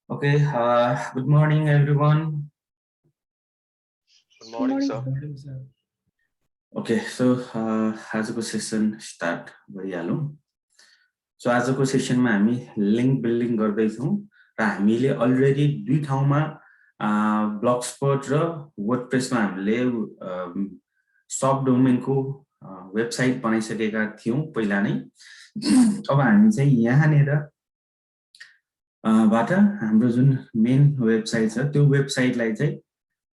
Okay, good morning, everyone. Good morning, sir. Okay, so आजको session start गरिहालौँ. So आजको सेसनमा हामी link building गर्दैछौँ र हामीले अलरेडी दुई ठाउँमा ब्लगस्पट र वर्डप्रेसमा हामीले सब डोमेनको वेबसाइट बनाइसकेका थियौँ पहिला नै. अब हामी चाहिँ यहाँनिर बाट हाम्रो जुन मेन वेबसाइट छ त्यो वेबसाइटलाई चाहिँ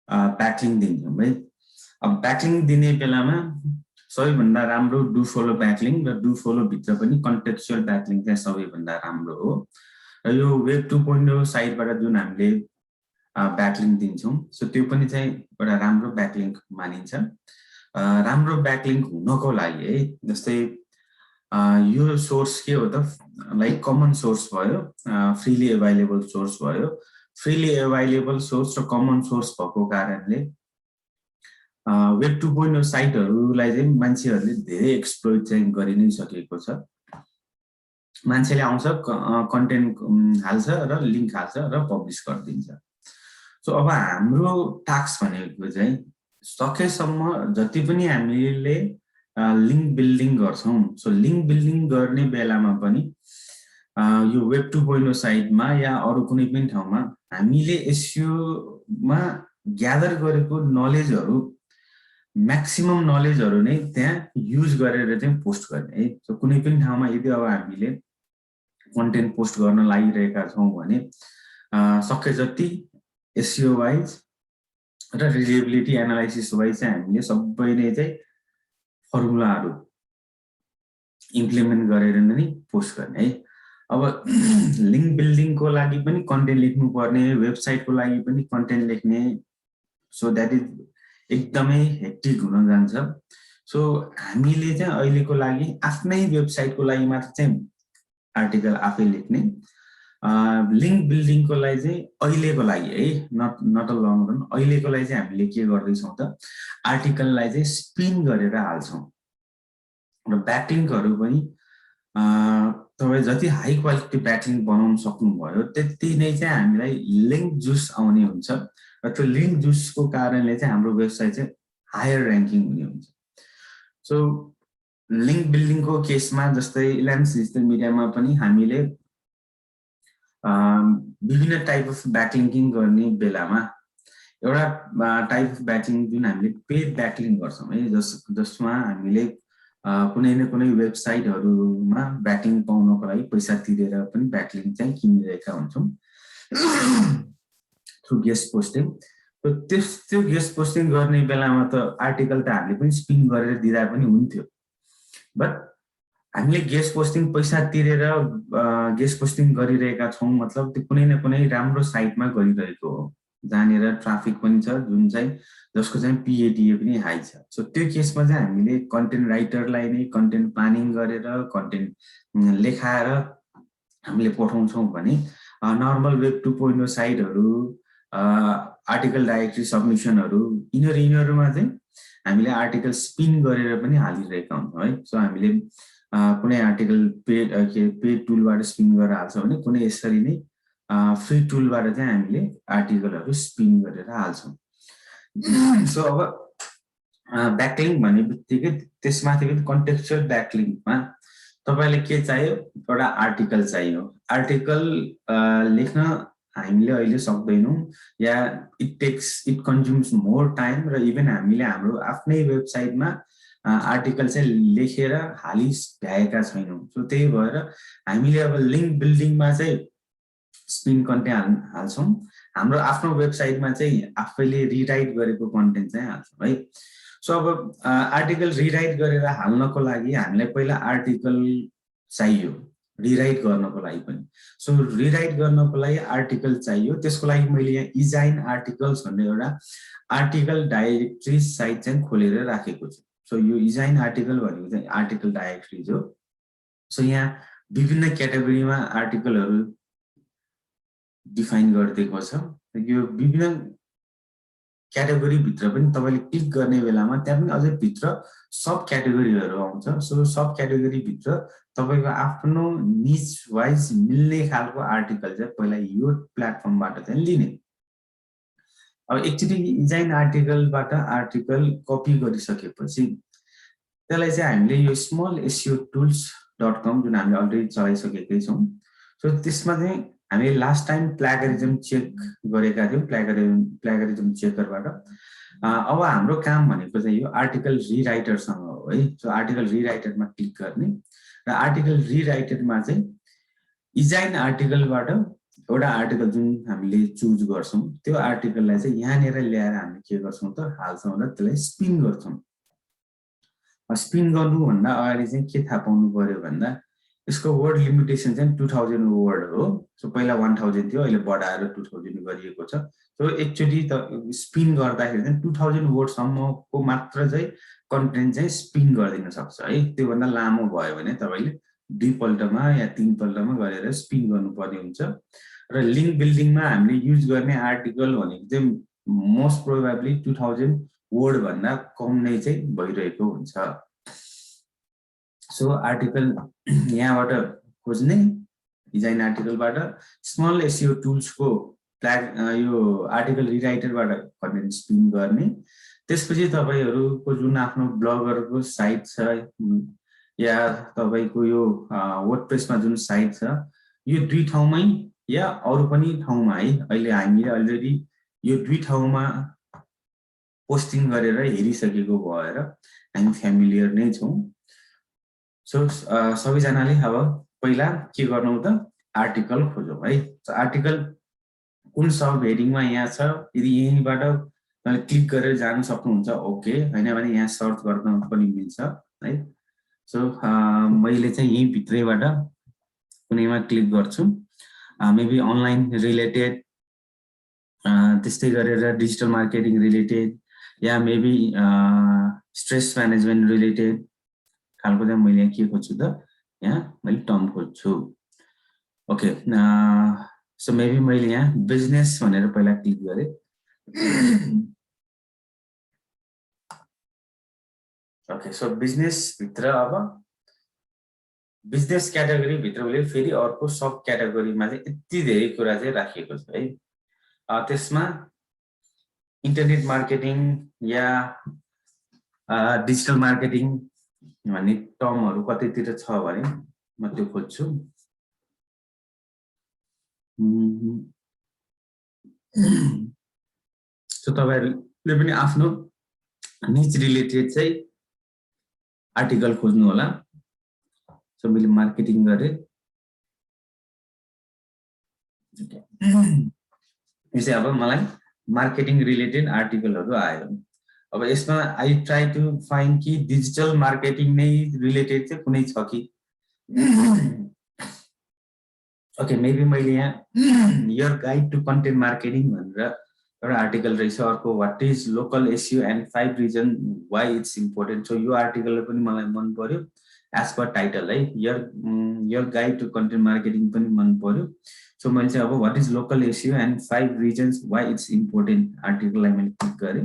ब्याकलिङ्क दिन्छौँ है. अब ब्याकलिङ्क दिने बेलामा सबैभन्दा राम्रो डु फलो ब्याकलिङ्क र डु फलो भित्र पनि कन्टेक्चुअल ब्याकलिङ्क चाहिँ सबैभन्दा राम्रो हो. र यो वेब 2.0 साइटबाट जुन हामीले ब्याकलिङ्क दिन्छौँ सो त्यो पनि चाहिँ एउटा राम्रो ब्याकलिङ्क मानिन्छ. राम्रो ब्याकलिङ्क हुनको लागि है, जस्तै यो सोर्स के हो त, लाइक कमन सोर्स भयो, फ्रीली एभाइलेबल सोर्स भयो. फ्रीली एभाइलेबल सोर्स र कमन सोर्स भएको कारणले वेब 2.0 साइटहरूलाई चाहिँ मान्छेहरूले धेरै एक्सप्लोइट चाहिँ गरि नै सकेको छ. मान्छेले आउँछ, कन्टेन्ट हाल्छ र लिङ्क हाल्छ र पब्लिस गरिदिन्छ. सो अब हाम्रो टास्क भनेको चाहिँ सकेसम्म जति पनि हामीले लिङ्क बिल्डिङ गर्छौँ, सो लिङ्क बिल्डिङ गर्ने बेलामा पनि यो वेब 2.0 साइटमा या अरू कुनै पनि ठाउँमा हामीले एसइओमा ग्यादर गरेको नलेजहरू, म्याक्सिमम नलेजहरू नै त्यहाँ युज गरेर चाहिँ पोस्ट गर्ने है. सो कुनै पनि ठाउँमा यदि अब हामीले कन्टेन्ट पोस्ट गर्न लागिरहेका छौँ भने सके जति एसइओ वाइज र रिलेबिलिटी एनालाइसिस वाइज चाहिँ हामीले सबै नै चाहिँ फर्मुलाहरू इम्प्लिमेन्ट गरेर नै पोस्ट गर्ने है. अब लिङ्क बिल्डिङको लागि पनि कन्टेन्ट लेख्नु पर्ने, वेबसाइटको लागि पनि कन्टेन्ट लेख्ने, सो द्याट इज एकदमै हेक्टिक हुन जान्छ. सो हामीले चाहिँ अहिलेको लागि आफ्नै वेबसाइटको लागि मात्र चाहिँ आर्टिकल आफै लेख्ने, लिङ्क बिल्डिङको लागि चाहिँ अहिलेको लागि है, नट अ लङ रन, अहिलेको लागि चाहिँ हामीले के गर्दैछौँ त, आर्टिकललाई चाहिँ स्पिन गरेर हाल्छौँ. र ब्याकलिङ्कहरू पनि तपाईँ जति हाई क्वालिटी ब्याकलिङ्क बनाउन सक्नुभयो त्यति नै चाहिँ हामीलाई लिङ्क जुस आउने हुन्छ. र त्यो लिङ्क जुसको कारणले चाहिँ हाम्रो वेबसाइट चाहिँ हायर ऱ्याङ्किङ हुने हुन्छ. सो लिङ्क बिल्डिङको केसमा जस्तै इलायन्स डिजिटल मिडियामा पनि हामीले विभिन्न टाइप अफ ब्याकलिङ्किङ गर्ने बेलामा एउटा टाइप अफ ब्याकलिङ्क जुन हामीले पेड ब्याकलिङ्क गर्छौँ है, जसमा हामीले कुनै न कुनै वेबसाइटहरूमा ब्याकलिङ्क पाउनको लागि पैसा तिरेर पनि ब्याकलिङ्क चाहिँ किनिरहेका हुन्छौँ थ्रु गेस्ट पोस्टिङ. त्यो गेस्ट पोस्टिङ गर्ने बेलामा त आर्टिकल त हामीले पनि स्पिन गरेर दिँदा पनि हुन्थ्यो, बट हामीले गेस्ट पोस्टिङ पैसा तिरेर गेस्ट पोस्टिङ गरिरहेका छौँ मतलब त्यो कुनै न कुनै राम्रो साइटमा गरिरहेको हो, जहाँनिर ट्राफिक पनि छ, जुन चाहिँ जसको चाहिँ पिएडिए पनि हाई छ. सो त्यो केसमा चाहिँ हामीले कन्टेन्ट राइटरलाई नै कन्टेन्ट प्लानिङ गरेर कन्टेन्ट लेखाएर हामीले पठाउँछौँ भने नर्मल वेब 2.0 साइटहरू, आर्टिकल डाइरेक्टरी सबमिसनहरू, यिनीहरूमा चाहिँ हामीले आर्टिकल स्पिन गरेर पनि हालिरहेका हुन्छौँ है. सो हामीले कुनै आर्टिकल पेड टुलबाट स्पिन गरेर हाल्छ भने कुनै यसरी नै फ्री टुलबाट चाहिँ हामीले आर्टिकलहरू स्पिन गरेर हाल्छौँ. सो अब ब्याकलिङ्क भन्ने बित्तिकै त्यसमाथि पनि कन्टेक्चुअल ब्याकलिङ्कमा तपाईँले के चाहियो, एउटा आर्टिकल चाहियो. आर्टिकल लेख्न हामीले अहिले सक्दैनौँ या इट कन्ज्युम्स मोर टाइम, र इभन हामीले हाम्रो आफ्नै वेबसाइटमा आर्टिकल चाहिँ लेखेर हालिभ्याएका छैनौँ. सो त्यही भएर हामीले अब लिङ्क बिल्डिङमा चाहिँ स्पिन कन्टेन्ट हाल्छौँ, हाम्रो आफ्नो वेबसाइटमा चाहिँ आफैले रिराइट गरेको कन्टेन्ट चाहिँ हाल्छौँ है. सो अब आर्टिकल रिराइट गरेर हाल्नको लागि हामीलाई पहिला आर्टिकल चाहियो रिराइट गर्नको लागि पनि. सो रिराइट गर्नको लागि आर्टिकल चाहियो, त्यसको लागि मैले यहाँ इजाइन आर्टिकल्स भन्ने एउटा आर्टिकल डाइरेक्टरी साइट चाहिँ खोलेर राखेको छु. सो यो इजाइन आर्टिकल भनेको चाहिँ आर्टिकल डाइरेक्टरिज हो. सो यहाँ विभिन्न क्याटेगोरीमा क्याटेगोरी भित्र पनि तपाईले क्लिक गर्ने बेलामा त्यहाँ पनि अझै भित्र सब क्याटेगोरीहरु आउँछ सो सब क्याटेगोरी भित्र तपाईको आफ्नो निच वाइज मिल्ने खालको आर्टिकल चाहिँ पहिला यो प्लेटफर्मबाट चाहिँ लिने अब एकचोटी डिजाइन आर्टिकलबाट आर्टिकल कपी गरिसकेपछि त्यसलाई चाहिँ हामीले यो smallSEOtools.com जुन हामीले अलरेडी चलाइसकेकै छौं सो त्यसमा चाहिँ हामीले लास्ट टाइम प्लेगरिजम चेक गरेका थियौं प्लेगरिजम चेकरबाट अब हाम्रो काम भनेको चाहिँ यो आर्टिकल रिराइटरसँग हो है सो आर्टिकल रिराइटरमा क्लिक गर्ने र आर्टिकल रिराइटरमा चाहिँ डिजाइन आर्टिकलबाट एउटा आर्टिकल जुन हामीले चुज गर्छौं त्यो आर्टिकललाई चाहिँ यहाँनेर ल्याएर हामी के गर्छौं त हाल्छौं र त्यसलाई स्पिन गर्छौं स्पिन गर्नु भन्दा अगाडि चाहिँ के थाहा पाउनु पर्यो भन्दा यसको वर्ड लिमिटेसन चाहिँ 2000 वर्ड हो सो पहिला 1000 थियो अहिले बढाएर 2000 गरिएको छ सो एकचोटी त स्पिन गर्दाखेरि चाहिँ 2000 वर्ड सम्मको मात्र चाहिँ कन्टेन्ट चाहिँ स्पिन गरिदिन सक्छ है त्यो भन्दा लामो भयो भने तपाईले दुई पल्टमा या तीन पल्टमा गरेर स्पिन गर्नुपर्ने हुन्छ र लिंक बिल्डिङमा हामीले युज गर्ने आर्टिकल भनेको चाहिँ मोस्ट प्रोबेबली 2000 वर्ड भन्दा कम नै चाहिँ भइरहेको हुन्छ सो आर्टिकल यहाँबाट खोज्ने डिजाइन आर्टिकलबाट स्मल एसईओ टुल्स को यो आर्टिकल रिराइटरबाट कन्टेन्ट स्पिन गर्ने त्यसपछि तपाईहरुको जुन आफ्नो ब्लगरको साइट छ या तपाईको यो वर्डप्रेसमा जुन साइट छ यो दुई ठाउँमै या अरु पनि ठाउँमा है अहिले हामीले अलरेडी यो दुई ठाउँमा पोस्टिङ गरेर हेरिसकेको भएर हामी फ्यामिलियर नै छौं सो सबैजनाले अब पहिला के गर्नु त आर्टिकल खोजौं है आर्टिकल कुन सब हेडिङमा यहाँ छ यदि यहीँबाट तपाईले क्लिक गरेर जान सक्नुहुन्छ ओके हैन भने यहाँ सर्च गर्न पनि मिल्छ है सो मैले चाहिँ यही भित्रैबाट कुनैमा क्लिक गर्छु मेबी अनलाइन रिलेटेड त्यस्तै गरेर डिजिटल मार्केटिङ रिलेटेड या मेबी स्ट्रेस म्यानेजमेन्ट रिलेटेड खालको चाहिँ मैले के खोज्छु त यहाँ मैले टर्म खोज्छु ओके सो मेबी मैले यहाँ बिजनेस भनेर पहिला क्लिक गरे ओके सो बिजनेस भित्र अब बिजनेस क्याटेगोरी भित्रले फेरि अर्को सब क्याटेगोरीमा चाहिँ यति धेरै कुरा चाहिँ राखिएको छ है त्यसमा इन्टरनेट मार्केटिङ या डिजिटल मार्केटिङ भन्ने टर्महरु कतैतिर छ भने म त्यो खोज्छु सो तपाईहरुले पनि आफ्नो निच रिलेटेड चाहिँ आर्टिकल खोज्नु होला सो मैले मार्केटिङ गरे यसै अब मलाई मार्केटिङ रिलेटेड आर्टिकलहरु आयो अब यसमा आई ट्राई टु फाइन्ड कि डिजिटल मार्केटिङ नै रिलेटेड चाहिँ कुनै छ कि ओके मेबी मैले यहाँ your guide to content marketing भनेर एउटा आर्टिकल रहेछ अर्को what is local SEO and 5 reason why it's important so यो आर्टिकल पनि मलाई मन पर्यो एज पर टाइटल है your guide to content marketing पनि मन पर्यो सो मैले चाहिँ अब what is local SEO and 5 reasons why it's important आर्टिकललाई मैले क्लिक गरे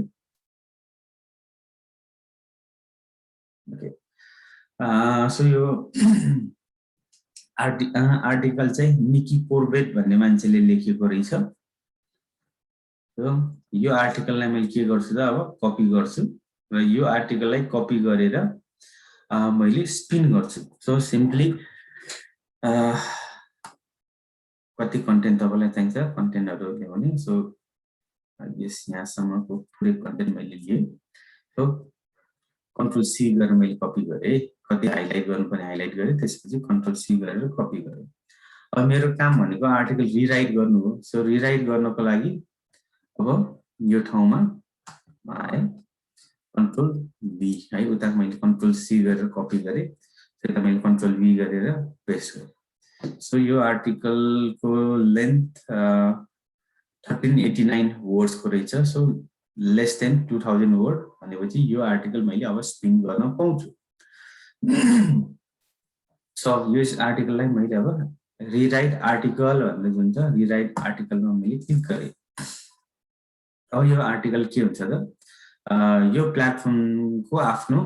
ओके सो यो आर्टिकल चाहिँ निकी कोर्बेट भन्ने मान्छेले लेखेको रहेछ यो आर्टिकललाई मैले के गर्छु त अब कपी गर्छु र यो आर्टिकललाई कपी गरेर मैले स्पिन गर्छु सो सिम्पली कति कन्टेन्ट तपाईलाई चाहिन्छ कन्टेन्टहरु ल्याउने सो यस यहाँसम्मको पुरै कन्टेन्ट मैले लिए सो कन्ट्रोल सी गरेर मैले कपी गरे कति हाइलाइट गर्नुपर्ने हाइलाइट गरे त्यसपछि कन्ट्रोल सी गरेर कपी गरे अब मेरो काम भनेको आर्टिकल रिराइट गर्नु हो सो रिराइट गर्नको लागि अब यो ठाउँमा आए कन्ट्रोल बी है उता मैले कन्ट्रोल सी गरेर कपी गरे त्यसलाई मैले कन्ट्रोल बी गरेर पेस्ट गरे सो यो आर्टिकलको लेन्थ 1389 वर्ड्स को रहेछ सो लेस देन 2000 वर्ड भनेपछि यो आर्टिकल मैले अब स्पिन गर्न पाउँछु सो यो आर्टिकललाई मैले अब रिराइट आर्टिकल भनेर जुन छ रिराइट आर्टिकलमा मैले क्लिक गरे अब यो आर्टिकल के हुन्छ त यो प्लेटफर्मको आफ्नो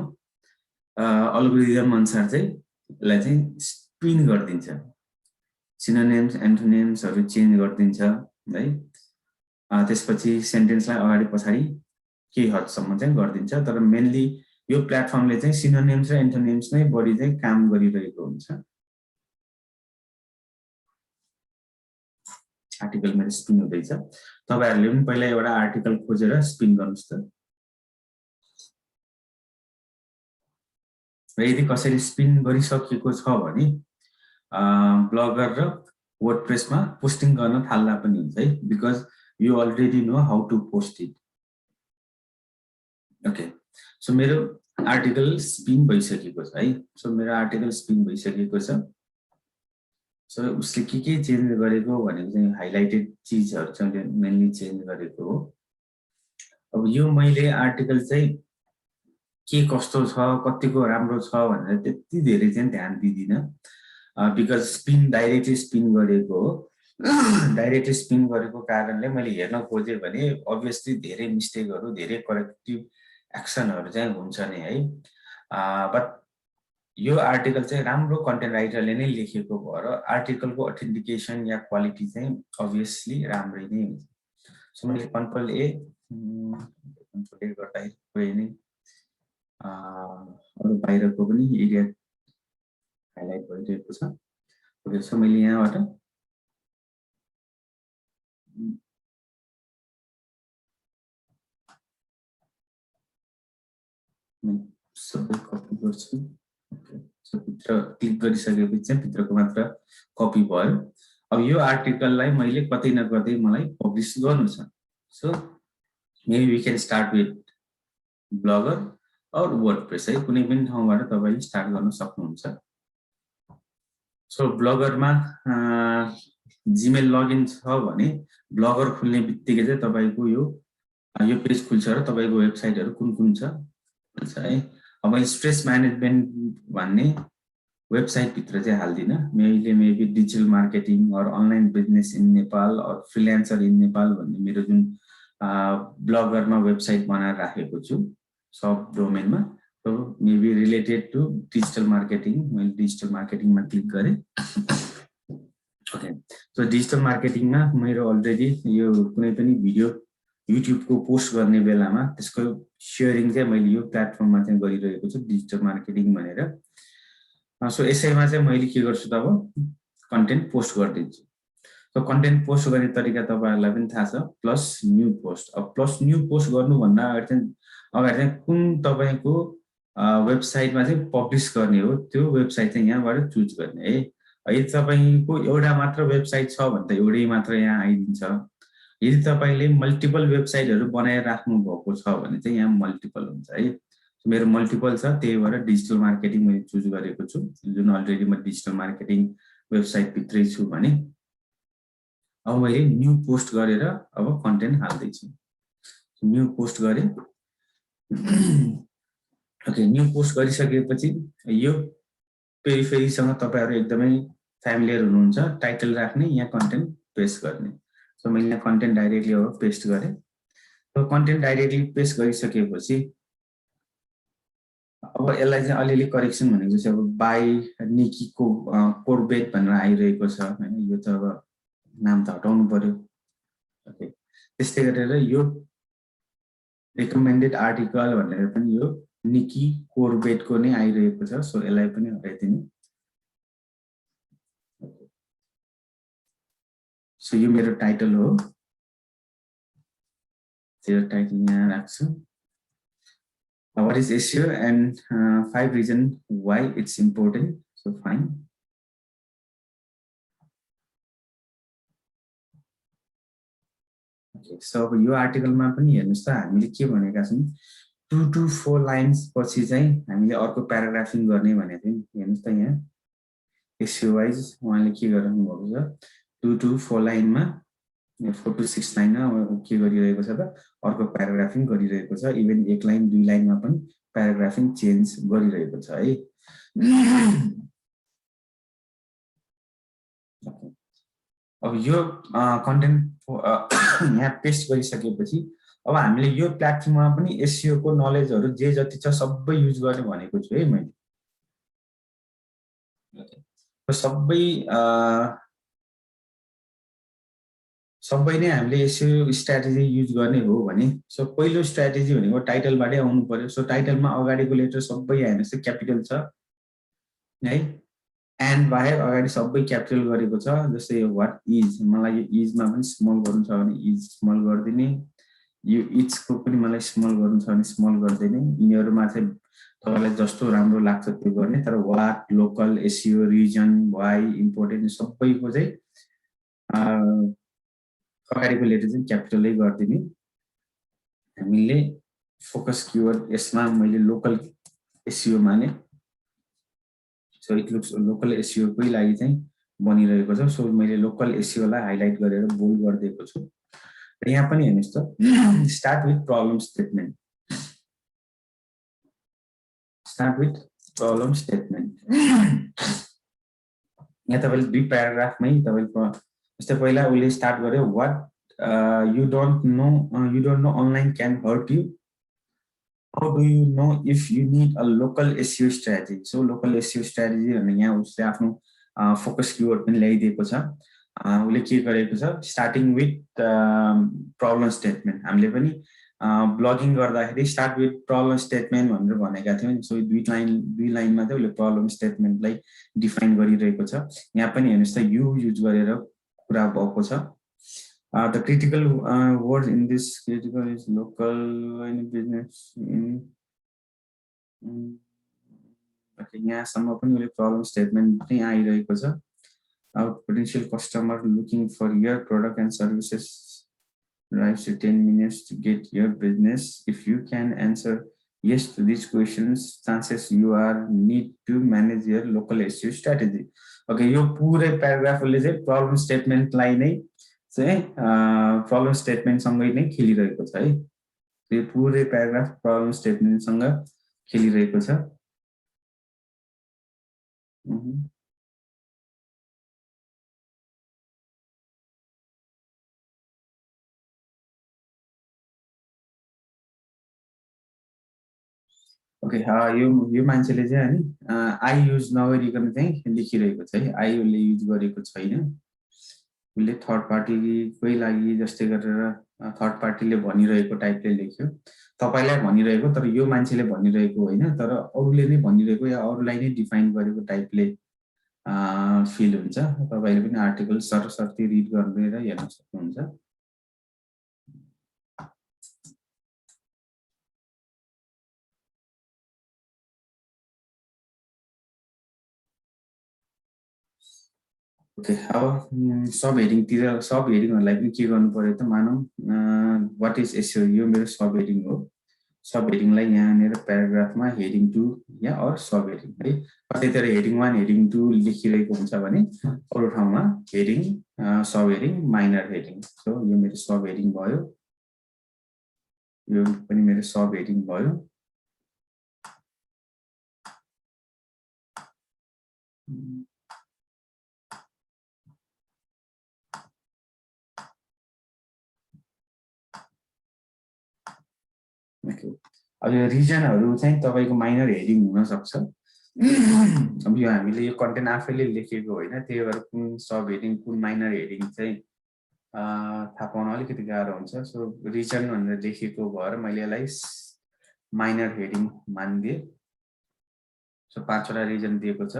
अल्गोरिदम अनुसार चाहिँ यसलाई चाहिँ स्पिन गरिदिन्छ सिनोनिम्स एन्टोनिम्सहरु चेन्ज गरिदिन्छ है त्यसपछि सेन्टेन्सलाई अगाडि पछाडी केही हदसम्म चाहिँ गरिदिन्छ तर मेनली यो प्लेटफर्मले चाहिँ सिनोनिम्स र एन्टोनिम्स नै बढी चाहिँ काम गरिरहेको हुन्छ आर्टिकल मेरो स्पिन हुँदैछ तपाईहरुले पनि पहिला एउटा आर्टिकल खोजेर स्पिन गर्नुस् त र यदि कसैले स्पिन गरिसकेको छ भने ब्लगर र वर्डप्रेसमा पोस्टिङ गर्न थाल्दा पनि हुन्छ है because you already know how to post it okay so मेरो आर्टिकल स्पिन भइसकेको छ है सो मेरो आर्टिकल स्पिन भइसकेको छ सो उसले के चेन्ज गरेको भनेको चाहिँ हाइलाइटेड चीजहरु चाहिँ मेनली चेन्ज गरेको हो अब यो मैले आर्टिकल चाहिँ के कस्तो छ कतिको राम्रो छ भनेर त्यति धेरै चाहिँ ध्यान दिदिन बिकज स्पिन डाइरेक्टली स्पिन गरेको हो डाइरेक्टली स्पिन गरेको कारणले मैले हेर्न खोजे भने obviously धेरै मिस्टेकहरु धेरै करेक्टिभ एक्सनहरु चाहिँ हुन्छ नि है बट यो आर्टिकल चाहिँ राम्रो कन्टेन्ट राइटरले नै लेखेको भएर आर्टिकलको अथेन्टिकेसन या क्वालिटी चाहिँ obviously राम्रै नै हुन्छ सो मैले कन्ट्रोल ए गर्दा गए नै अरु बाहिरको पनि एरिया हाइलाइट भइरहेको छ ओके सो मैले यहाँबाट सबै कपी गर्छु ओके सो भित्र क्लिक गरिसकेपछि चाहिँ भित्रको मात्र कपी भयो अब यो आर्टिकललाई मैले कतै न कतै मलाई पब्लिश गर्नु छ so maybe we can start with Blogger और वर्डप्रेस है कुनै पनि ठाउँबाट तपाईले स्टार्ट गर्न सक्नुहुन्छ सो ब्लगरमा जीमेल लगइन छ भने ब्लगर खुल्ने बित्तिकै चाहिँ तपाईको यो पेज खुल्छ र तपाईको वेबसाइटहरु कुन छ है अब मैले स्ट्रेस म्यानेजमेन्ट भन्ने वेबसाइट भित्र चाहिँ हाल्दिन मैले मेबी डिजिटल मार्केटिङ और अनलाइन बिजनेस इन नेपाल और फ्रीलान्सर इन नेपाल भन्ने मेरो जुन ब्लगरमा वेबसाइट बनाएर राखेको छु सब डोमेनमा so maybe related to digital marketing मैले डिजिटल मार्केटिङमा क्लिक गरे ओके सो डिजिटल मार्केटिङमा मेरो अलरेडी यो कुनै पनि भिडियो युट्युबको पोस्ट गर्ने बेलामा त्यसको शेयरिङ चाहिँ मैले यो प्लेटफर्ममा चाहिँ गरिरहेको छु डिजिटल मार्केटिङ भनेर सो यसैमा चाहिँ मैले के गर्छु त अब कन्टेन्ट पोस्ट गर्दिन्छु सो कन्टेन्ट पोस्ट गर्ने तरिका तपाईहरुलाई पनि थाहा छ प्लस न्यू पोस्ट अब प्लस न्यू पोस्ट गर्नु भन्दा अगाडि चाहिँ कुन तपाईको वेबसाइटमा चाहिँ पब्लिश गर्ने हो त्यो वेबसाइट चाहिँ यहाँबाट चुज गर्ने है यदि तपाईको एउटा मात्र वेबसाइट छ भने त एउटै मात्र यहाँ आइदिन्छ यदि तपाईले मल्टिपल वेबसाइटहरु बनाएर राख्नु भएको छ भने चाहिँ यहाँ मल्टिपल हुन्छ है मेरो मल्टिपल छ त्यही भएर डिजिटल मार्केटिङ मैले चुज गरेको छु जुन अलरेडी म डिजिटल मार्केटिङ वेबसाइट भित्रै छु भने अब मैले न्यू पोस्ट गरेर अब कन्टेन्ट हाल्दै छु न्यू पोस्ट गरे ओके न्यू पोस्ट गरिसकेपछि यो पेरिफेरीसँग तपाईहरु एकदमै फ्यामिलियर हुनुहुन्छ टाइटल राख्ने यहाँ कन्टेन्ट पेस्ट गर्ने सो मैले यहाँ कन्टेन्ट डाइरेक्टली अब पेस्ट गरे सो कन्टेन्ट डाइरेक्टली पेस्ट गरिसकेपछि अब यसलाई चाहिँ अलिअलि करेक्सन भनेको चाहिँ अब बाइ निकीको कोरबेट भनेर आइरहेको छ हैन यो त अब नाम त हटाउनु पर्यो ओके त्यस्तै गरेर यो रिकमेन्डेड आर्टिकल भनेर पनि यो निकी कोरबेटको नै आइरहेको छ सो यसलाई पनि हटाइदिनु सो यो मेरो टाइटल हो त्यो टाइटल यहाँ राख्छु what is SEO and 5 reasons why it's important so fine okay so यो आर्टिकलमा पनि हेर्नुस् त हामीले के भनेका छौं 2 to 4 लाइन्स पछि चाहिँ हामीले अर्को प्याराग्राफिङ गर्ने भनेको थियौं हेर्नुस् त यहाँ SEO वाइज उहाँले के गर्नु भएको छ 2 to 4 लाइनमा 4 to 6 लाइनमा के गरिरहेको छ त अर्को प्याराग्राफिङ गरिरहेको छ इभन एक लाइन दुई लाइनमा पनि प्याराग्राफिङ चेन्ज गरिरहेको छ है अब यो कन्टेन्ट यहाँ पेस्ट गरिसकेपछि अब हामीले यो प्लेटफर्ममा पनि एसइओ को नलेजहरु जे जति छ सबै युज गर्ने भनेको छु है मैले। सबै सबै नै हामीले एसइओ स्ट्र्याटेजी युज गर्ने हो भने सो पहिलो स्ट्र्याटेजी भनेको टाइटलबाटै आउनु पर्यो। सो टाइटलमा अगाडिको लेटर सबै हेर्नुहोस् त क्यापिटल छ है, एन्ड बाहेक अगाडि सबै क्यापिटल गरेको छ। जस्तै व्हाट इज, मलाई यो इजमा पनि स्मल गर्नु छ भने इज स्मल गरिदिने, यो इट्सको पनि मलाई स्मल गर्नु छ भने स्मल गरिदिने। यिनीहरूमा चाहिँ तपाईलाई जस्तो राम्रो लाग्छ त्यो गर्ने। तर what, local, SEO, reason, why, important सबैको चाहिँ अगाडिको लेटर चाहिँ क्यापिटलै गरिदिने। हामीले फोकस किवर्ड यसमा मैले लोकल एसइओ माने। So it looks local SEO कै लागि चाहिँ बनिरहेको छ। सो मैले लोकल एसइओ लाई हाइलाइट गरेर बोल्ड गरिदिएको छु। र यहाँ पनि हेर्नुस् त, start with problem statement, start with problem statement. यहाँ तपाईले दुई प्याराग्राफमै तपाईको जस्तै पहिला उले स्टार्ट गर्यो what you don't know online can hurt you. How do you know if you need a local SEO strategy? So local SEO strategy भन्ने यहाँ उसले आफ्नो फोकस किवर्ड पनि ल्याइदिएको छ। उसले के गरेको छ, स्टार्टिङ विथ प्रब्लम स्टेटमेन्ट। हामीले पनि ब्लगिङ गर्दाखेरि स्टार्ट विथ प्रब्लम स्टेटमेन्ट भनेर भनेका थियौँ। सो दुई लाइनमा चाहिँ उसले प्रब्लम स्टेटमेन्टलाई डिफाइन गरिरहेको छ। यहाँ पनि हेर्नुस् त यु युज गरेर कुरा भएको छ। The critical word in this critical is local in business in okay, यहाँसम्म पनि उसले प्रब्लम स्टेटमेन्ट पनि आइरहेको छ। Potential customer looking for your product and services drives you 10 minutes to get your business. If you can answer yes to these questions, chances you are need to manage your local SEO strategy. Okay, यो पुरै प्याराग्राफले चाहिँ problem स्टेटमेन्टलाई नै चाहिँ problem स्टेटमेन्टसँगै नै खेलिरहेको छ है। यो पुरै प्याराग्राफ प्रब्लम स्टेटमेन्टसँग खेलिरहेको छ। ओके, यो मान्छेले चाहिँ हैन आई युज नगरिकन चाहिँ लेखिरहेको छ है। आई उसले युज गरेको छैन। उसले थर्ड पार्टीकै लागि जस्तै गरेर थर्ड पार्टीले भनिरहेको टाइपले लेख्यो। तपाईलाई भनिरहेको तर यो मान्छेले भनिरहेको होइन, तर अरूले नै भनिरहेको या अरूलाई नै डिफाइन गरेको टाइपले फिल हुन्छ। तपाईले पनि आर्टिकल सरसर्ती रिड गरेर हेर्न सक्नुहुन्छ। ओके, अब सब हेडिङहरूलाई पनि के गर्नु पर्यो त, मानौँ व्हाट इज एसइओ, यो मेरो सब हेडिङ हो। सब हेडिङलाई यहाँनिर प्याराग्राफमा हेडिङ 2 या अर सब हेडिङ है, कतैतिर हेडिङ 1 हेडिङ 2 लेखिरहेको हुन्छ भने अरू ठाउँमा हेडिङ सब हेडिङ माइनर हेडिङ। सो यो मेरो सब हेडिङ भयो, यो पनि मेरो सब हेडिङ भयो। अब यो रिजनहरु चाहिँ तपाईको माइनर हेडिङ हुन सक्छ। अब यो हामीले यो कन्टेन्ट आफैले लेखेको होइन, त्यही भएर कुन सब हेडिङ कुन माइनर हेडिङ चाहिँ थाहा पाउन अलिकति गाह्रो हुन्छ। सो रिजन भनेर लेखेको भएर मैले यसलाई माइनर हेडिङ मानिदिए। सो 5 वटा रिजन दिएको छ,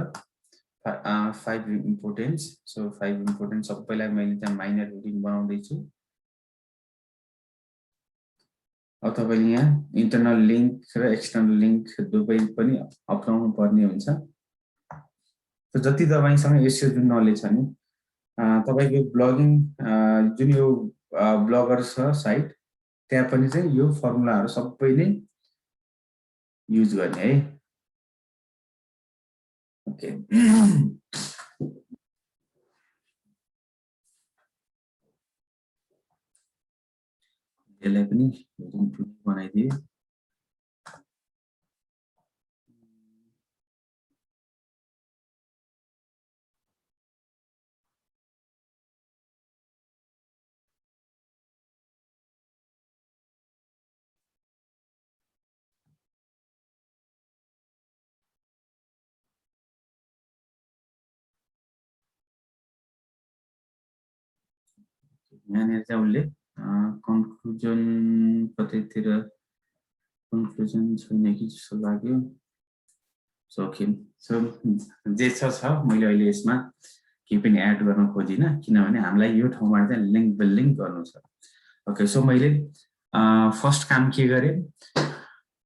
5 इम्पोर्टेन्स। सो 5 इम्पोर्टेन्स सबैलाई मैले त्यहाँ माइनर हेडिङ बनाउँदै छु। अब तपाईले यहाँ इन्टरनल लिंक र एक्सटर्नल लिंक दुवै पनि अपनाउनु पर्ने हुन्छ। त जति तपाईसँग एसइओ जुन नलेज छ नि, तपाईको ब्लगिङ जुन यो ब्लगर छ साइट, त्यहाँ पनि चाहिँ यो फर्मुलाहरु सबै नै युज गर्ने है। ओके, यसलाई पनि बनाइदिए। यहाँनिर चाहिँ उसले कन्क्लुजन कतैतिर कन्क्लुजन छैन कि जस्तो लाग्यो। सो जे छ मैले अहिले यसमा केही पनि एड गर्न खोजिनँ, किनभने हामीलाई यो ठाउँबाट चाहिँ लिङ्क बिल्डिङ गर्नु छ। ओके, सो मैले फर्स्ट काम के गरेँ,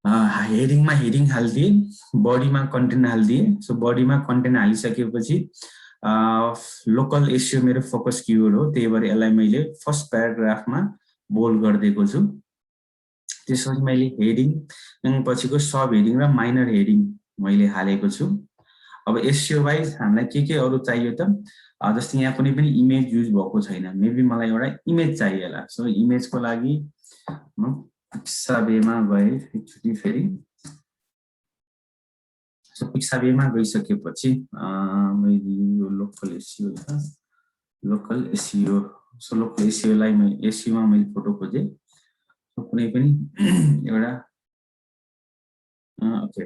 हेडिङमा हेडिङ हालिदिएँ, बडीमा कन्टेन्ट हालिदिएँ। सो बडीमा कन्टेन्ट हालिसकेपछि लोकल एसइओ मेरो फोकस किवर्ड हो, त्यही भएर यसलाई मैले फर्स्ट प्याराग्राफमा बोल्ड गरिदिएको छु। त्यसपछि मैले हेडिङ पछिको सब हेडिङ र माइनर हेडिङ मैले हालेको छु। अब एसइओ वाइज हामीलाई के अरू चाहियो त, जस्तै यहाँ कुनै पनि इमेज युज भएको छैन, मेबी मलाई एउटा इमेज चाहियो होला। सो इमेजको लागि म पिक्साबेमा गएँ एकचोटि फेरि। सो पिक्साबेमा गइसकेपछि मैले यो लोकल एसइओ छ, लोकल एसइओ। सो लोकल एसइओलाई एसइओमा मैले फोटो खोजेँ। सो कुनै पनि एउटा ओके,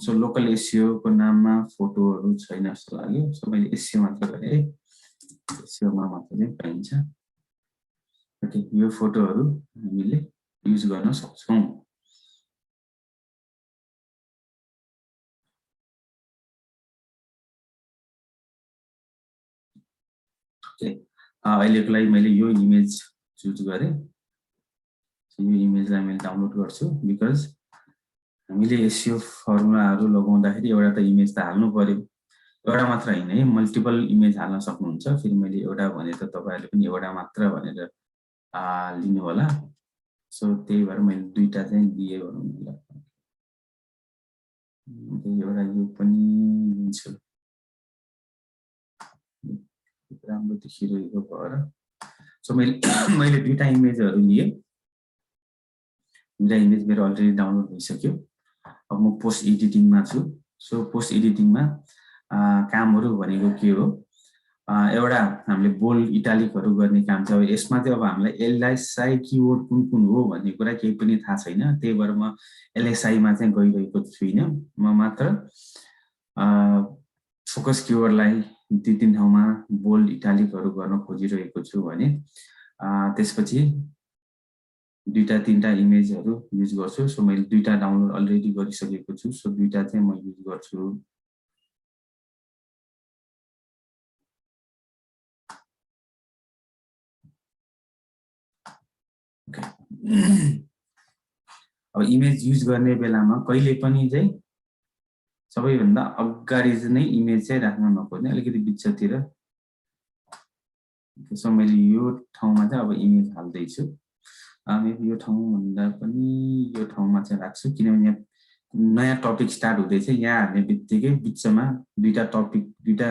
सो लोकल एसइओ को नाममा फोटोहरू छैन जस्तो लाग्यो। सो मैले एसइओ मात्र गरेँ, एसइओमा मात्र चाहिँ पाइन्छ। ओके, यो फोटोहरू हामीले युज गर्न सक्छौँ। ओके, अहिलेको लागि मैले यो इमेज चुज गरेँ। यो इमेजलाई मैले डाउनलोड गर्छु, बिकज हामीले एसइओ फर्मुलाहरू लगाउँदाखेरि एउटा त इमेज त हाल्नु पर्यो। एउटा मात्र होइन है, मल्टिपल इमेज हाल्न सक्नुहुन्छ। फेरि मैले एउटा भने त तपाईँहरूले पनि एउटा मात्र भनेर लिनु होला। सो त्यही भएर मैले दुईटा चाहिँ दिएँ भनौँ न। एउटा यो पनि लिन्छु, राम्रो देखिरहेको भएर। सो मैले दुईटा इमेजहरू लिएँ, दुईटा इमेज मेरो अलरेडी डाउनलोड भइसक्यो। अब म पोस्ट एडिटिङमा छु। सो पोस्ट एडिटिङमा कामहरू भनेको के हो, एउटा हामीले बोल्ड इटालिकहरू गर्ने काम छ। अब यसमा चाहिँ अब हामीलाई एलएसआई किवर्ड कुन हो भन्ने कुरा केही पनि थाहा छैन, त्यही भएर म एलएसआईमा चाहिँ गइरहेको छुइनँ। म मात्र फोकस किवर्डलाई दुई तीन ठाउँमा बोल्ड इटालिकहरू गर्न खोजिरहेको छु भने त्यसपछि दुईटा तीनटा इमेजहरू युज गर्छु। सो मैले दुईटा डाउनलोड अलरेडी गरिसकेको छु। सो दुईटा चाहिँ म युज गर्छु। अब इमेज युज गर्ने बेलामा कहिले पनि चाहिँ सबैभन्दा अगाडि नै इमेज चाहिँ राख्न नखोज्ने, अलिकति बिचतिर। सो मैले यो ठाउँमा चाहिँ अब इमेज हाल्दैछु। मेबी यो ठाउँभन्दा पनि यो ठाउँमा चाहिँ राख्छु, किनभने यहाँ नयाँ टपिक स्टार्ट हुँदैछ। यहाँ हाल्ने बित्तिकै बिचमा दुईटा टपिक, दुईटा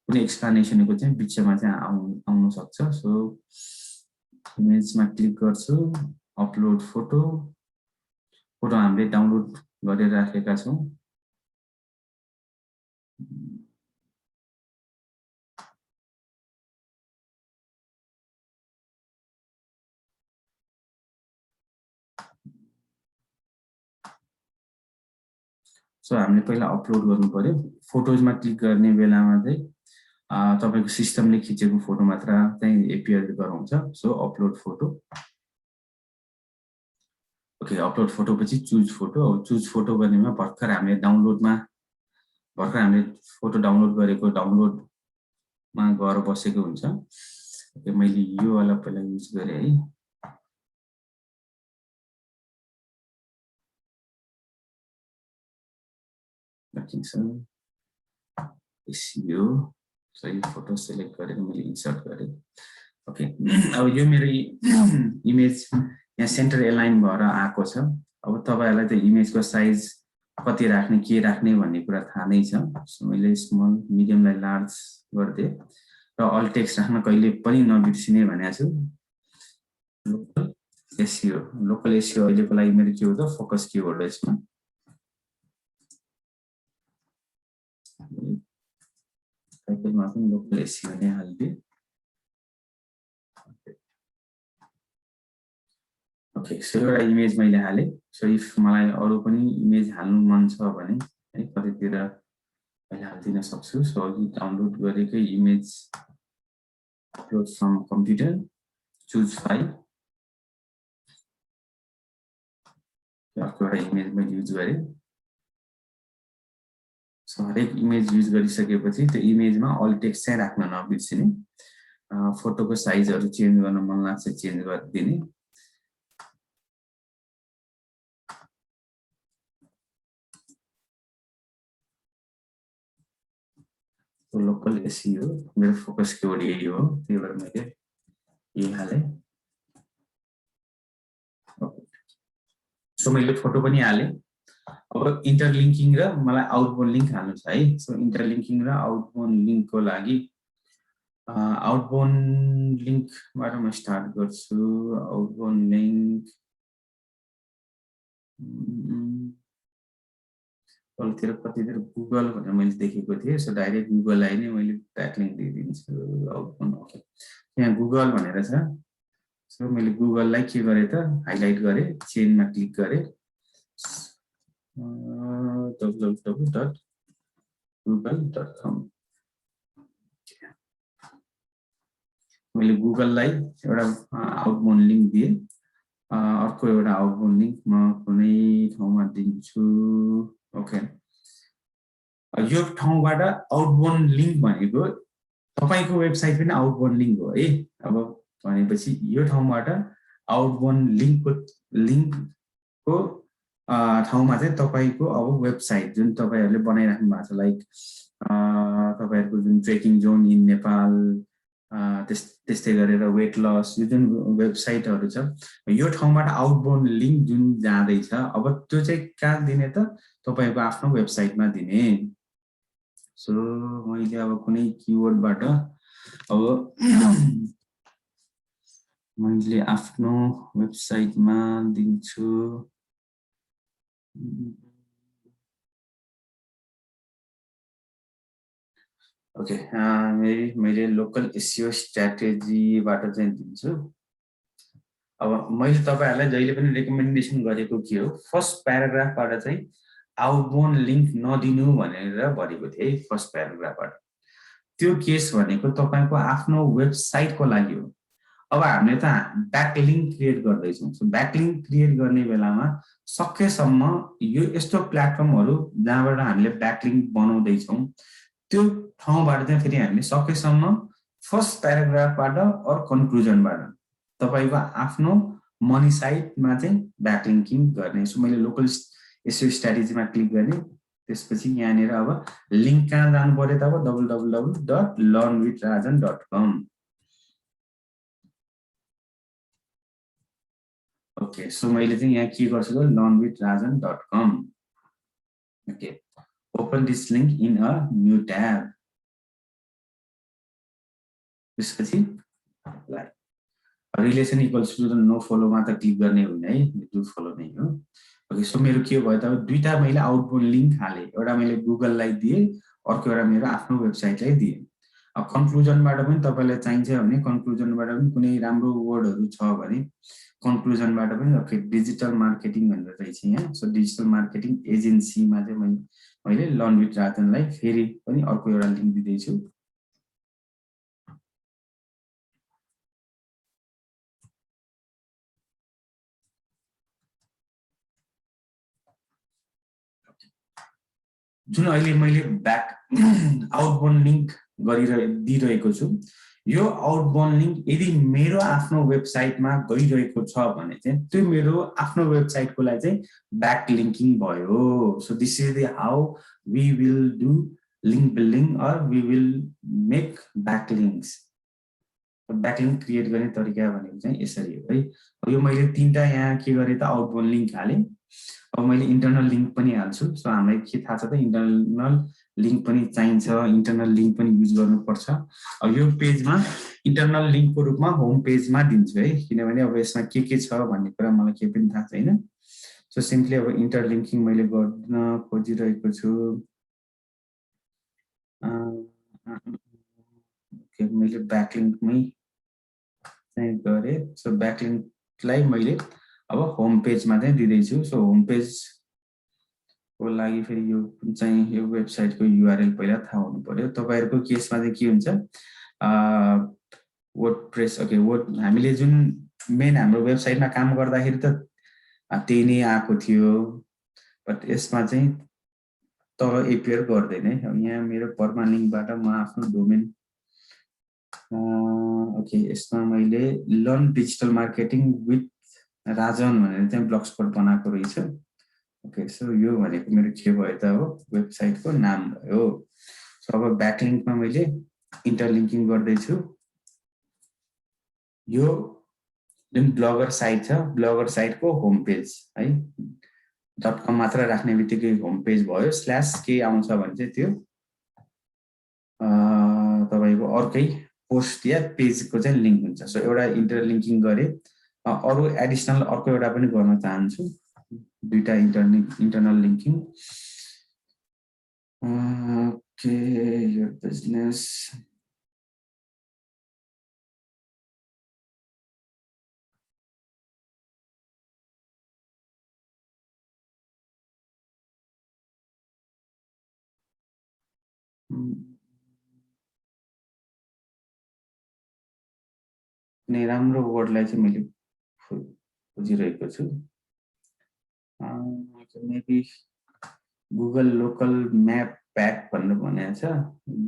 कुनै एक्सप्लेनेसनको चाहिँ बिचमा चाहिँ आउन सक्छ। सो इमेजमा क्लिक गर्छु, अपलोड फोटो। फोटो हामीले डाउनलोड गरेर राखेका छौँ। सो हामीले पहिला अपलोड गर्नु पर्यो। फोटोजमा क्लिक गर्ने बेलामा चाहिँ तपाईको सिस्टमले खिचेको फोटो मात्र चाहिँ एपियर गराउँछ। So upload photo. Okay, upload photo पछि चुज फोटो। चुज फोटो गर्नेमा भर्खर हामीले फोटो डाउनलोड गरेको डाउनलोडमा गएर बसेको हुन्छ। ओके, मैले यो वाला पहिला युज गरेँ है। यो सही फोटो सेलेक्ट गरेर मैले इन्सर्ट गरेँ। ओके, अब यो मेरो इमेज यहाँ सेन्टर एलाइन भएर आएको छ। अब तपाईहरुलाई त इमेजको साइज कति राख्ने, के राख्ने भन्ने कुरा थाहा नै छ। सो मैले स्मल मिडियमलाई लार्ज गर्दिए र अल टेक्स्ट राख्न कहिले पनि नबिर्सिने भनेको छु। लोकल एसइओ अहिलेको लागि मेरो के हो त, फोकस किवर्ड हो यसमा। टाइटलमा पनि लोकल एसइओ नै हाल्दिए। ओके, सो एउटा इमेज मैले हालेँ। सो इफ मलाई अरू पनि इमेज हाल्नु मन छ भने है कतैतिर मैले हालिदिन सक्छु। सो अघि डाउनलोड गरेकै image upload from computer. Choose file अर्को एउटा इमेज मैले युज गरेँ सो हरेक इमेज युज गरिसकेपछि त्यो इमेजमा अल टेक्स्ट चाहिँ राख्न नबिर्सिने फोटोको साइजहरू चेन्ज गर्न मन लाग्छ चेन्ज गरिदिने लोकल एसईओ मेरो फोकस कीवर्ड यही हो त्यही भएर मैले यही हालेँ सो मैले फोटो पनि हालेँ अब इन्टरलिङ्किङ र मलाई आउटबाउन्ड लिङ्क हाल्नु छ है सो इन्टरलिङ्किङ र आउटबाउन्ड लिङ्कको लागि आउटबाउन्ड लिङ्कबाट म स्टार्ट गर्छु आउटबाउन्ड लिङ्क अरूतिर कतितिर गुगल भनेर मैले देखेको थिएँ सो डाइरेक्ट गुगललाई नै मैले ब्याकलिङ्क दिइदिन्छु आउटबाउन्ड ओके यहाँ गुगल भनेर छ सो मैले गुगललाई के गरेँ त हाइलाइट गरेँ चेनमा क्लिक गरेँ www.google.com मैले गुगललाई एउटा आउटबाउन्ड लिङ्क दिएँ अर्को एउटा आउटबाउन्ड लिङ्क म कुनै ठाउँमा दिन्छु ओके यो ठाउँबाट आउटबाउन्ड लिङ्क भनेको तपाईको वेबसाइट पनि आउटबाउन्ड लिङ्क हो है अब भनेपछि यो ठाउँबाट आउटबाउन्ड लिङ्कको ठाउँमा चाहिँ तपाईको अब वेबसाइट जुन तपाईहरुले बनाइराख्नु भएको छ लाइक तपाईहरुको जुन ट्रेकिङ जोन इन नेपाल त्यस्तै गरेर वेट लस यो जुन वेबसाइटहरु छ यो ठाउँबाट आउटबाउन्ड लिङ्क जुन जाँदैछ अब त्यो चाहिँ कहाँ दिने त तपाईको आफ्नो वेबसाइटमा दिने सो मैले अब कुनै किवर्डबाट अब मैले आफ्नो वेबसाइटमा दिन्छु ओके मैले लोकल एसईओ स्ट्र्याटेजीबाट चाहिँ दिन्छु अब मैले तपाईहरुलाई जहिले पनि रेकमेन्डेसन गरेको के हो फर्स्ट प्याराग्राफबाट चाहिँ आउटबाउन्ड लिङ्क नदिनु भनेर भनेको थिए फर्स्ट प्याराग्राफबाट त्यो केस भनेको तपाईको आफ्नो वेबसाइटको लागि हो अब हामीले त ब्याकलिङ्क क्रिएट गर्दै छौं सो ब्याकलिङ्क क्रिएट गर्ने बेलामा सकेसम्म यो यस्तो प्लेटफर्महरु जहाँबाट हामीले ब्याकलिङ्क बनाउँदै छौं त्यो ठाउँबाट चाहिँ फेरि हामीले सकेसम्म फर्स्ट प्याराग्राफबाट अर कन्क्लुजनबाट तपाईको आफ्नो मनी साइटमा चाहिँ ब्याकलिङ्किङ गर्ने सो मैले लोकल एसईओ स्ट्र्याटेजीमा क्लिक गर्ने त्यसपछि यहाँनिर अब लिङ्क कहाँ जानु पर्यो त अब www.learnwithrajan.com ओके सो मैले चाहिँ यहाँ के गर्छु त learnwithrajan.com okay open this link in a new tab त्यसपछि relation equals to no follow मा त क्लिक गर्ने होइन है डु फलो नै हो ओके सो मेरो के भयो त दुईटा मैले आउटबाउन्ड लिङ्क हाले एउटा मैले गुगललाई दिए अर्को एउटा मेरो आफ्नो वेबसाइटलाई दिए अब कन्क्लुजनबाट पनि तपाईलाई चाहिन्छ भने कन्क्लुजनबाट पनि कुनै राम्रो वर्डहरु छ भने कन्क्लुजनबाट पनि ओके डिजिटल मार्केटिङ भनेर रहेछ यहाँ सो डिजिटल मार्केटिङ एजेन्सीमा चाहिँ मैले लर्न विथ राजनलाई फेरि पनि अर्को एउटा लिङ्क दिदै छु जुन अहिले मैले ब्याक आउटबाउन्ड लिङ्क दिइरहेको छु यो आउटबाउन्ड लिङ्क यदि मेरो आफ्नो वेबसाइटमा गइरहेको छ भने चाहिँ त्यो मेरो आफ्नो वेबसाइटको लागि चाहिँ ब्याक लिङ्किङ भयो so this is the how we will do link building or we will make backlinks backlink create गर्ने तरिका भनेको चाहिँ यसरी हो है यो मैले तीनटा यहाँ के गरे त आउटबाउन्ड लिङ्क हाले अब मैले इन्टरनल लिङ्क पनि हाल्छु सो हामीलाई के थाहा छ त इन्टरनल लिङ्क पनि चाहिन्छ इन्टरनल लिङ्क पनि युज गर्नुपर्छ अब यो पेजमा इन्टरनल लिङ्कको रूपमा होम पेजमा दिन्छु है किनभने अब यसमा के छ भन्ने कुरा मलाई केही पनि थाहा छैन सो सिम्पली अब इन्टरलिङ्किङ मैले गर्न खोजिरहेको छु मैले ब्याकलिङ्कमै चाहिँ गरे सो ब्याकलिङ्कलाई मैले अब होम पेजमा चाहिँ दिदैछु सो होम पेज को लागि फेरि यो चाहिँ यो वेबसाइटको युआरएल पहिला थाहा हुनु पर्यो तपाईहरुको केसमा चाहिँ के हुन्छ वर्डप्रेस ओके हामीले जुन मेन हाम्रो वेबसाइटमा काम गर्दाखेरि त त्यही नै आएको थियो बट यसमा चाहिँ तल एपियर गर्दैन है यहाँ मेरो पर्मालिङ्कबाट म आफ्नो डोमेन ओके यसमा मैले learn digital marketing with Rajan भनेर चाहिँ ब्लगस्पट बनाएको रहेछ ओके सो यो भनेको मेरो के भयो त हो वेबसाइटको नाम भयो सो अब ब्याकलिङ्कमा मैले इन्टरलिङ्किङ गर्दैछु यो जुन ब्लगर साइट छ ब्लगर साइटको होम पेज है .com मात्र राख्ने बित्तिकै होम पेज भयो स्ल्यास के आउँछ भने चाहिँ त्यो तपाईको अर्कै पोस्ट या पेजको चाहिँ लिङ्क हुन्छ सो एउटा इन्टरलिङ्किङ गरे अरु एडिसनल अर्को एउटा पनि गर्न चाहन्छु दुईटा internal linking okay your business कुनै राम्रो वर्डलाई चाहिँ मैले खोजिरहेको छु maybe Google local map pack भनेर भनेको छ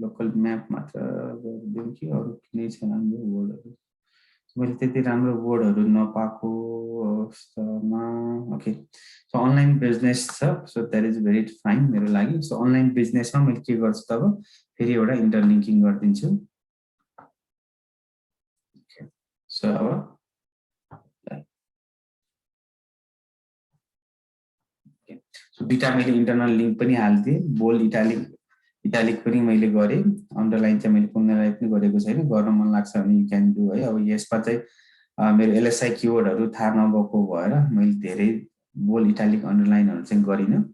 लोकल म्याप मात्र गरिदिउँ कि अरू कुनै छ राम्रो वर्डहरू मैले त्यति राम्रो वर्डहरू नपाएको अवस्थामा ओके सो अनलाइन बिजनेस छ so that is very fine मेरो लागि सो अनलाइन बिजनेसमा मैले के गर्छु तब फेरि एउटा इन्टरलिङ्किङ गरिदिन्छु सो अब सो दुईटा मैले इन्टरनल लिङ्क पनि हाल्दिएँ बोल्ड इटालिक पनि मैले गरेँ अन्डरलाइन चाहिँ मैले कुनैलाई पनि गरेको छैन गर्न मन लाग्छ भने यु क्यान डु है अब यसमा चाहिँ मेरो एलएसआई किवर्डहरू थाहा नभएको भएर मैले धेरै बोल्ड इटालिक अन्डरलाइनहरू चाहिँ गरिनँ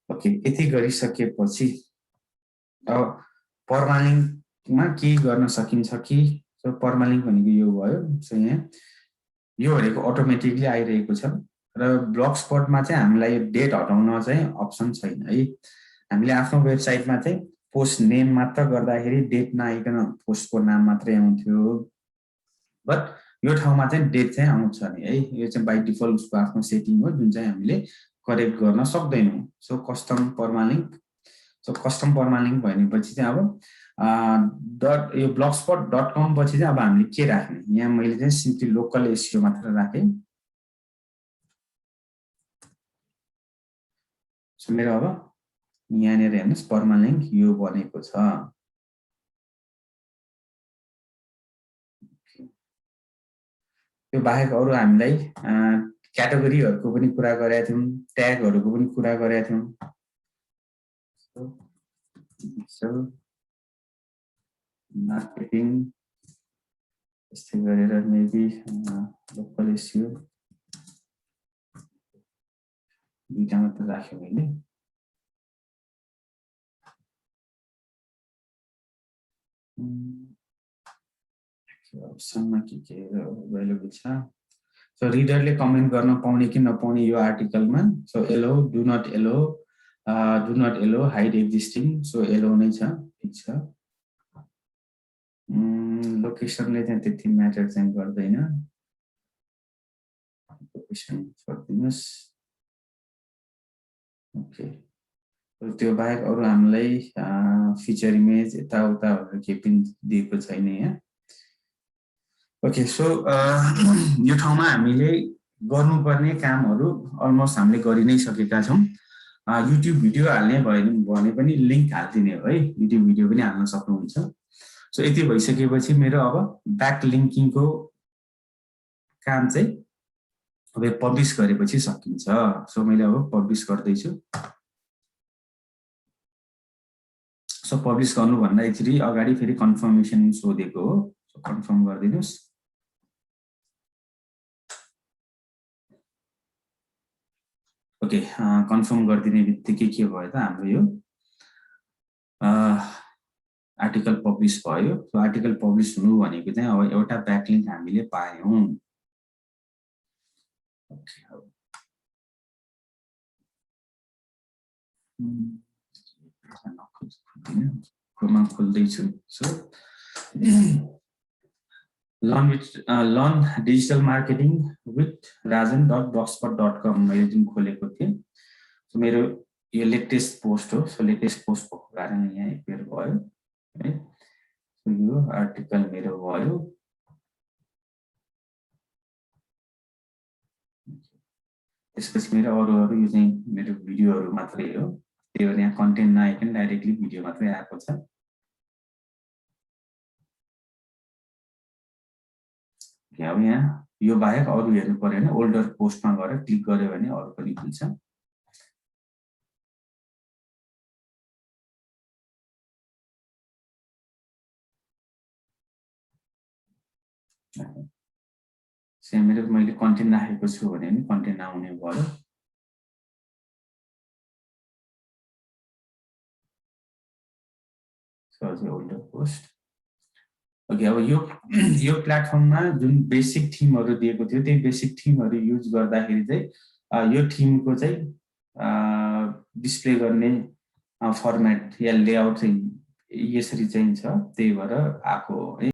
ओके यति गरिसकेपछि अब पर्मालिङ्कमा के गर्न सकिन्छ कि सो पर्मालिङ्क भनेको यो भयो सो यहाँ यो भनेको अटोमेटिकली आइरहेको छ र ब्लगस्पटमा चाहिँ हामीलाई डेट हटाउन चाहिँ अप्सन छैन है हामीले आफ्नो वेबसाइटमा चाहिँ पोस्ट नेम मात्र गर्दाखेरि डेट नआइकन पोस्टको नाम मात्रै आउँथ्यो बट यो ठाउँमा चाहिँ डेट चाहिँ आउँछ नि है यो चाहिँ बाइ डिफल्ट उसको आफ्नो सेटिङ हो जुन चाहिँ हामीले करेक्ट गर्न सक्दैनौँ सो कस्टम पर्मालिङ्क सो कस्टम पर्मालिङ्क भनेपछि चाहिँ अब यो blogspot.com पछि चाहिँ अब हामीले के राख्ने यहाँ मैले चाहिँ सिम्पली लोकल एसइओ मात्र राखेँ सो मेरो अब यहाँनिर हेर्नुहोस् पर्मालिङ्क यो बनेको छ यो बाहेक अरू हामीलाई क्याटेगोरीहरूको पनि कुरा गरेका थियौँ ट्यागहरूको पनि कुरा गरेका थियौँ मार्केटिङ यस्तै गरेर मेबी लोकल एसइओ दुईटा मात्र राख्यो मैले अप्सनमा के अभाइलेबल छ सो रिडरले कमेन्ट गर्न पाउने कि नपाउने यो आर्टिकलमा so allow do not allow hide existing so allow नै छ ठिक छ लोकेसनले चाहिँ त्यति म्याटर चाहिँ गर्दैन लोकेसन छोडिदिनुहोस् ओके त्यो बाहेक अरू हामीलाई फिचर इमेज यताउता केही पनि दिएको छैन यहाँ ओके सो यो ठाउँमा हामीले गर्नुपर्ने कामहरू अलमोस्ट हामीले गरि नै सकेका छौँ युट्युब भिडियो हाल्ने भयो भने पनि लिङ्क हालिदिने हो है युट्युब भिडियो पनि हाल्न सक्नुहुन्छ सो यति भइसकेपछि मेरो अब ब्याक लिङ्किङको काम चाहिँ अब पब्लिस गरेपछि सकिन्छ सो मैले अब पब्लिस गर्दैछु सो पब्लिस गर्नुभन्दा एकचोटि अगाडि फेरि कन्फर्मेसन सोधेको हो सो कन्फर्म गरिदिनुहोस् ओके कन्फर्म गरिदिने बित्तिकै के भयो त हाम्रो यो आर्टिकल पब्लिस भयो सो आर्टिकल पब्लिस हुनु भनेको चाहिँ अब एउटा ब्याकलिङ्क हामीले पायौँ खोल्दैछु so learn digital marketing with rajan.blogspot.com मैले जुन खोलेको थिएँ सो मेरो यो लेटेस्ट पोस्ट हो सो लेटेस्ट पोस्ट भएको कारण यहाँ एपियर भयो है सो यो आर्टिकल मेरो भयो त्यसपछि मेरो अरू यो चाहिँ मेरो भिडियोहरू मात्रै हो त्यही भएर यहाँ कन्टेन्ट नआइकन डाइरेक्टली भिडियो मात्रै आएको छ अब यहाँ यो बाहेक अरू हेर्नु पर्यो भने ओल्डर पोस्टमा गएर क्लिक गर्यो भने अरू पनि खुल्छ मेरो मैले कन्टेन्ट राखेको छु भने नि कन्टेन्ट आउने भयो सो ओल्डर पोस्ट ओके अब यो प्लेटफर्ममा जुन बेसिक थीमहरु दिएको थियो त्यही बेसिक थीमहरु युज गर्दाखेरि चाहिँ यो थीमको चाहिँ डिस्प्ले गर्ने फर्मेट या लेआउट चाहिँ यसरी चाहिँ छ त्यही भएर आको है